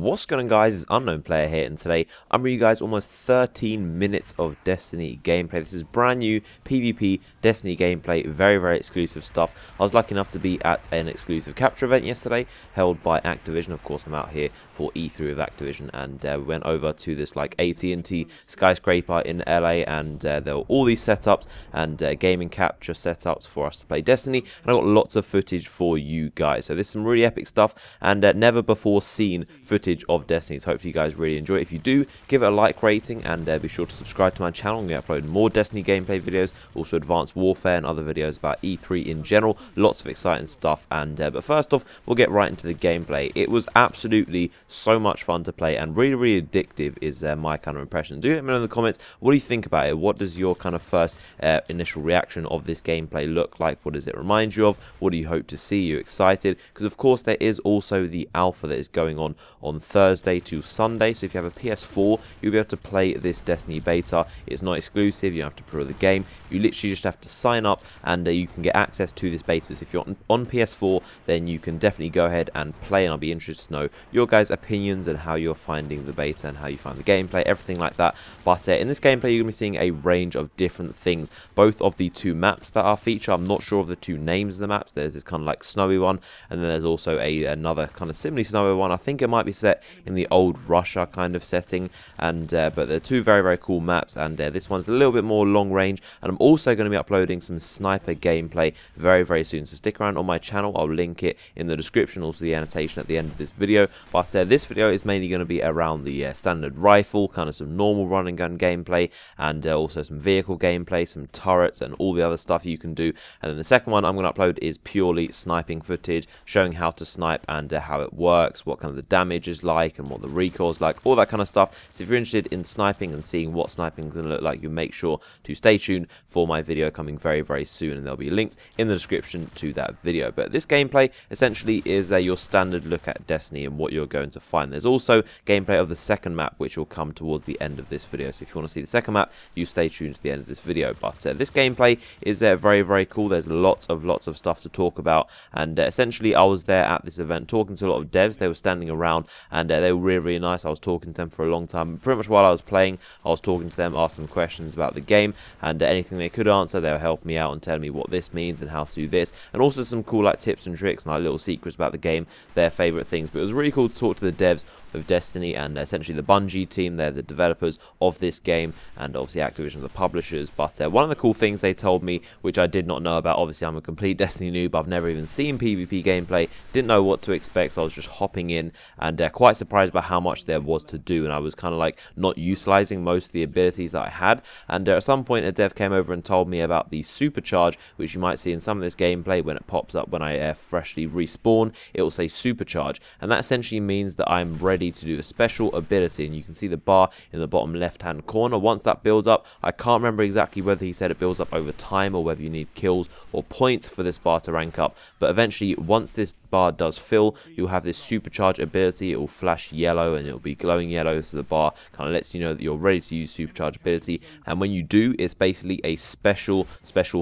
What's going on, guys? It's Unknown Player here, and today I'm bringing you guys almost 13 minutes of Destiny gameplay. This is brand new PvP Destiny gameplay, very exclusive stuff. I was lucky enough to be at an exclusive capture event yesterday held by Activision. Of course, I'm out here for E3 with Activision, and we went over to this like AT&T skyscraper in LA, and there were all these setups and gaming capture setups for us to play Destiny, and I got lots of footage for you guys. So this is some really epic stuff, and never before seen footage of Destiny, so hopefully you guys really enjoy it. If you do, give it a like rating, and be sure to subscribe to my channel. I'm going to upload more Destiny gameplay videos, also Advanced Warfare and other videos about E3 in general. Lots of exciting stuff, and but first off, we'll get right into the gameplay. It was absolutely so much fun to play, and really addictive is my kind of impression. Do let me know in the comments, what do you think about it? What does your kind of first initial reaction of this gameplay look like? What does it remind you of? What do you hope to see? Are you excited? Because of course there is also the alpha that is going on Thursday to Sunday, so if you have a PS4, you'll be able to play this Destiny beta. It's not exclusive, you don't have to pre-order the game, you literally just have to sign up, and you can get access to this beta. So if you're on PS4, then you can definitely go ahead and play, and I'll be interested to know your guys' opinions and how you're finding the beta and how you find the gameplay, everything like that. But in this gameplay, you're going to be seeing a range of different things, both of the two maps that are featured. I'm not sure of the two names of the maps. There's this kind of like snowy one, and then there's also another kind of similarly snowy one. I think it might be set in the old Russia kind of setting, and but they're two very cool maps, and this one's a little bit more long range. And I'm also going to be uploading some sniper gameplay very soon, so stick around on my channel. I'll link it in the description, also the annotation at the end of this video. But this video is mainly going to be around the standard rifle, kind of some normal run and gun gameplay, and also some vehicle gameplay, some turrets, and all the other stuff you can do. And then the second one I'm going to upload is purely sniping footage, showing how to snipe and how it works, what kind of the damage is like, and what the recoil's like, all that kind of stuff. So if you're interested in sniping and seeing what sniping is going to look like, you make sure to stay tuned for my video coming very soon, and there'll be links in the description to that video. But this gameplay essentially is your standard look at Destiny and what you're going to find. There's also gameplay of the second map, which will come towards the end of this video, so if you want to see the second map, you stay tuned to the end of this video. But this gameplay is very cool. There's lots of stuff to talk about, and essentially I was there at this event talking to a lot of devs. They were standing around, and they were really nice. I was talking to them for a long time. Pretty much while I was playing, I was talking to them, asking them questions about the game, and anything they could answer, they were helping me out and telling me what this means and how to do this, and also some cool like tips and tricks and like little secrets about the game, their favorite things. But it was really cool to talk to the devs of Destiny, and essentially the Bungie team. They're the developers of this game, and obviously Activision are the publishers. But one of the cool things they told me, which I did not know about, obviously I'm a complete Destiny noob, I've never even seen PvP gameplay, didn't know what to expect, so I was just hopping in, and quite surprised by how much there was to do, and I was kind of like not utilizing most of the abilities that I had. And at some point a dev came over and told me about the supercharge, which you might see in some of this gameplay. When it pops up, when I freshly respawn, it will say supercharge, and that essentially means that I'm ready to do a special ability, and you can see the bar in the bottom left hand corner. Once that builds up, I can't remember exactly whether he said it builds up over time or whether you need kills or points for this bar to rank up, but eventually once this bar does fill, you'll have this supercharge ability. It will flash yellow, and it will be glowing yellow, so the bar kind of lets you know that you're ready to use supercharge ability. And when you do, it's basically a special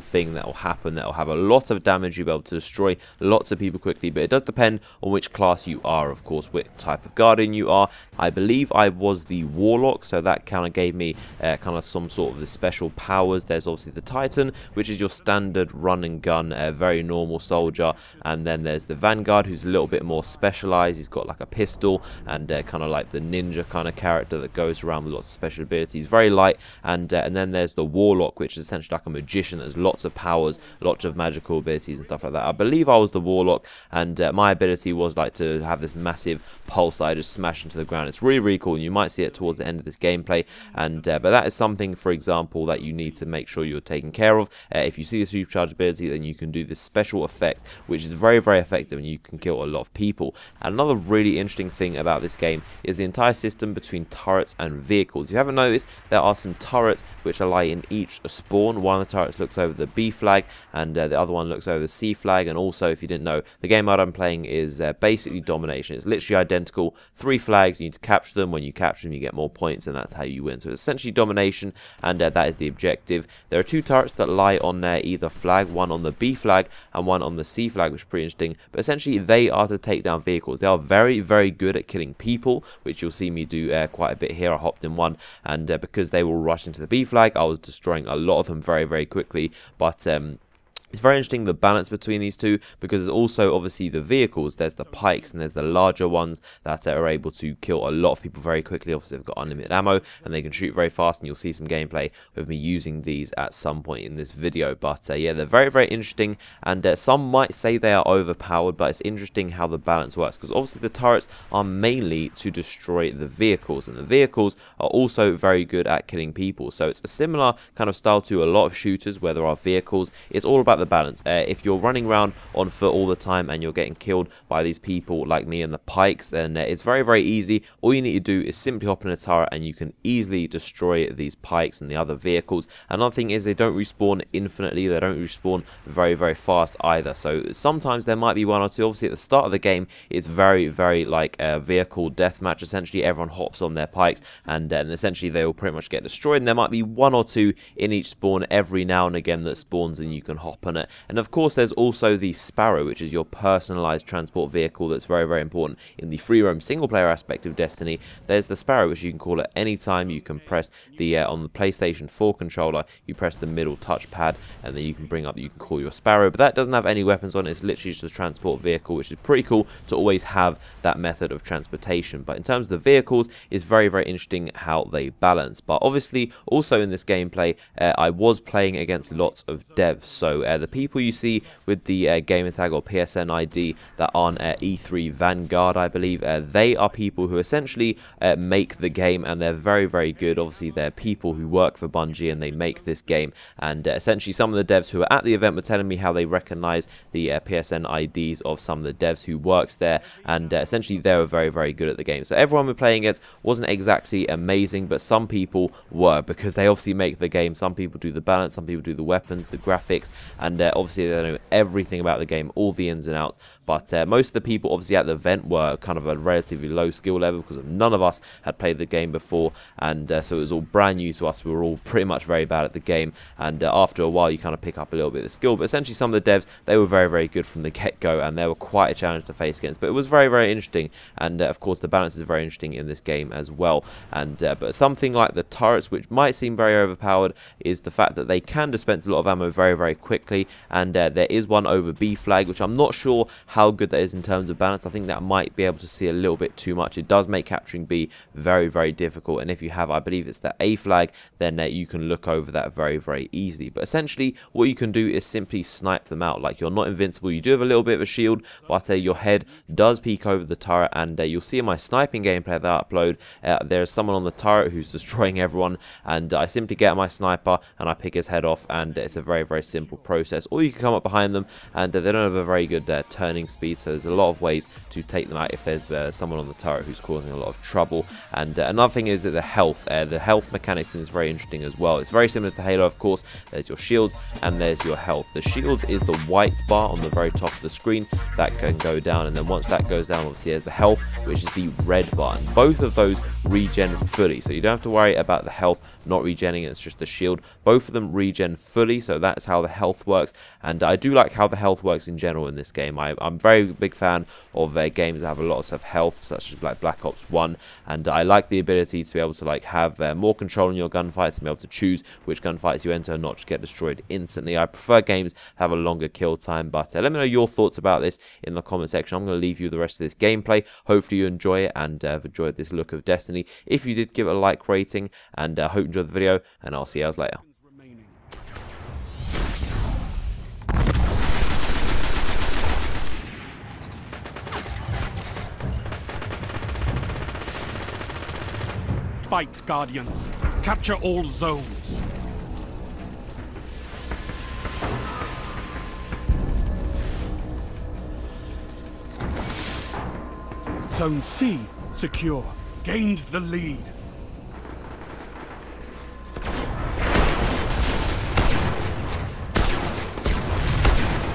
thing that will happen, that will have a lot of damage. You'll be able to destroy lots of people quickly, but it does depend on which class you are, of course, which type of guardian you are. I believe I was the warlock, so that kind of gave me kind of some sort of the special powers. There's obviously the Titan, which is your standard run and gun, very normal soldier, and then there's the Vanguard, who's a little bit more specialized. He's got like a pistol, and kind of like the ninja kind of character that goes around with lots of special abilities, very light. And then there's the warlock, which is essentially like a magician. There's lots of powers, lots of magical abilities and stuff like that. I believe I was the warlock, and my ability was like to have this massive pulse that I just smash into the ground. It's really cool, and you might see it towards the end of this gameplay. And but that is something, for example, that you need to make sure you're taking care of. If you see the supercharge ability, then you can do this special effect, which is very effective, and you can kill a lot of people. And another really interesting thing about this game is the entire system between turrets and vehicles. If you haven't noticed, there are some turrets which are like in each spawn. One of the turrets looks over the B flag, and the other one looks over the C flag. And also, if you didn't know, the game mode I'm playing is basically domination. It's literally identical, 3 3 flags, you need to capture them. When you capture them, you get more points, and that's how you win. So it's essentially domination, and that is the objective. There are 2 turrets that lie on either flag, one on the B flag and one on the C flag, which is pretty interesting. But essentially, they are to take down vehicles. They are very, very good at killing people, which you'll see me do quite a bit here. I hopped in one, and because they will rush into the B flag, I was destroying a lot of them very, very quickly. But it's very interesting, the balance between these two, because there's also obviously the vehicles. There's the pikes and there's the larger ones that are able to kill a lot of people very quickly. Obviously, they've got unlimited ammo and they can shoot very fast, and you'll see some gameplay with me using these at some point in this video. But yeah, they're very, very interesting, and some might say they are overpowered, but it's interesting how the balance works, because obviously the turrets are mainly to destroy the vehicles, and the vehicles are also very good at killing people. So it's a similar kind of style to a lot of shooters where there are vehicles. It's all about the balance. If you're running around on foot all the time and you're getting killed by these people like me and the pikes, then it's very, very easy. All you need to do is simply hop in a turret and you can easily destroy these pikes and the other vehicles. Another thing is they don't respawn infinitely. They don't respawn very, very fast either. So sometimes there might be 1 or 2. Obviously at the start of the game, it's very, very like a vehicle deathmatch. Essentially everyone hops on their pikes, and essentially they will pretty much get destroyed, and there might be 1 or 2 in each spawn every now and again that spawns, and you can hop on it. And of course there's also the Sparrow, which is your personalized transport vehicle that's very, very important in the free roam single player aspect of Destiny. There's the Sparrow, which you can call at any time. You can press the on the PlayStation 4 controller, you press the middle touchpad, and then you can call your Sparrow. But that doesn't have any weapons on it. It's literally just a transport vehicle, which is pretty cool to always have that method of transportation. But in terms of the vehicles, it's very, very interesting how they balance. But obviously also in this gameplay, I was playing against lots of devs. So the people you see with the gamer tag or PSN ID that are on E3 Vanguard, I believe, they are people who essentially make the game, and they're very, very good. Obviously they're people who work for Bungie and they make this game, and essentially some of the devs who were at the event were telling me how they recognize the PSN IDs of some of the devs who works there, and essentially they were very, very good at the game. So everyone we're playing against wasn't exactly amazing, but some people were, because they obviously make the game. Some people do the balance, some people do the weapons, the graphics, and obviously they know everything about the game, all the ins and outs. But most of the people obviously at the event were kind of a relatively low skill level, because none of us had played the game before, and so it was all brand new to us. We were all pretty much very bad at the game, and after a while you kind of pick up a little bit of skill. But essentially some of the devs, they were very, very good from the get-go, and they were quite a challenge to face against. But it was very, very interesting, and of course the balance is very interesting in this game as well. And but something like the turrets, which might seem very overpowered, is the fact that they can dispense a lot of ammo very, very quickly, and there is one over B flag, which I'm not sure how good that is in terms of balance. I think that might be able to see a little bit too much. It does make capturing B very, very difficult, and if you have, I believe it's the A flag, then you can look over that very, very easily. But essentially what you can do is simply snipe them out. Like, you're not invincible, you do have a little bit of a shield, but your head does peek over the turret, and you'll see in my sniping gameplay that I upload, there's someone on the turret who's destroying everyone, and I simply get my sniper and I pick his head off, and it's a very, very simple process. Or you can come up behind them, and they don't have a very good turning speed, so there's a lot of ways to take them out if there's someone on the turret who's causing a lot of trouble. And another thing is that the health mechanics in this is very interesting as well. It's very similar to Halo, of course. There's your shields and there's your health. The shields is the white bar on the very top of the screen that can go down, and then once that goes down, obviously there's the health, which is the red bar, and both of those regen fully, so you don't have to worry about the health not regenning. It's just the shield. Both of them regen fully, so that's how the health works. And I do like how the health works in general in this game. I'm very big fan of games that have a lot of health, such as like Black Ops 1, and I like the ability to be able to like have more control in your gunfights and be able to choose which gunfights you enter and not just get destroyed instantly. I prefer games that have a longer kill time. But let me know your thoughts about this in the comment section. I'm going to leave you the rest of this gameplay. Hopefully you enjoy it and have enjoyed this look of Destiny. If you did, give it a like rating, and hope you enjoyed the video, and I'll see you guys later. Fight, Guardians. Capture all zones. Zone C secure. Gained the lead.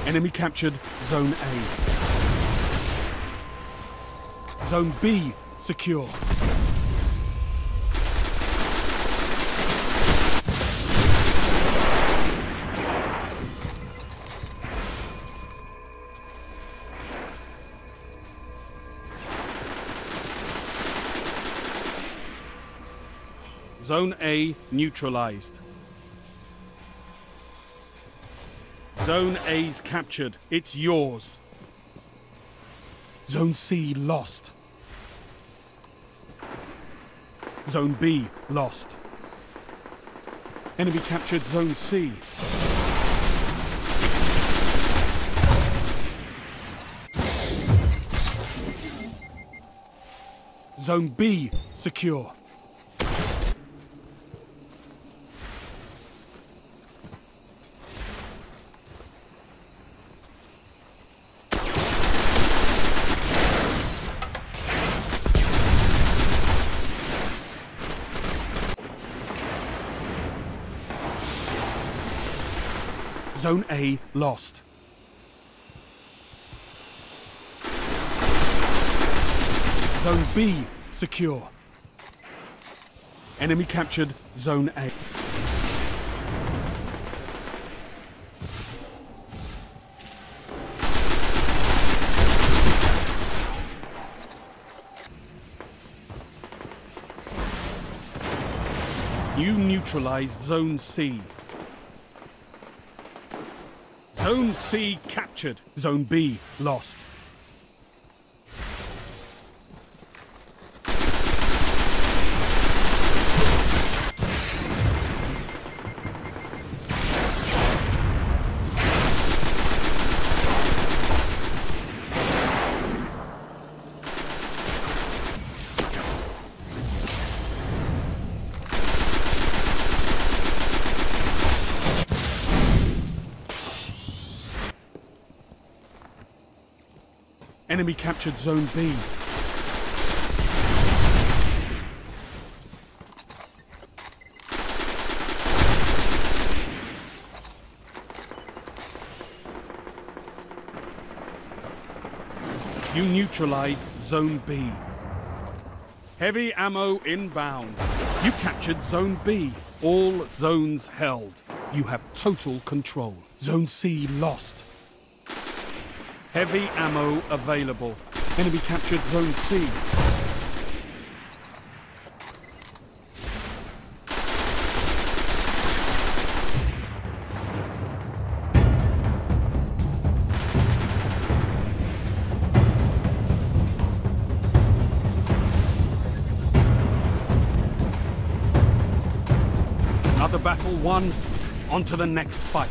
Enemy captured Zone A. Zone B secure. Zone A neutralized. Zone A's captured. It's yours. Zone C lost. Zone B lost. Enemy captured Zone C. Zone B secure. Zone A lost. Zone B secure. Enemy captured Zone A. You neutralized Zone C. Zone C captured. Zone B lost. Enemy captured Zone B. You neutralized Zone B. Heavy ammo inbound. You captured Zone B. All zones held. You have total control. Zone C lost. Heavy ammo available. Enemy captured Zone C. Another battle won. On to the next fight.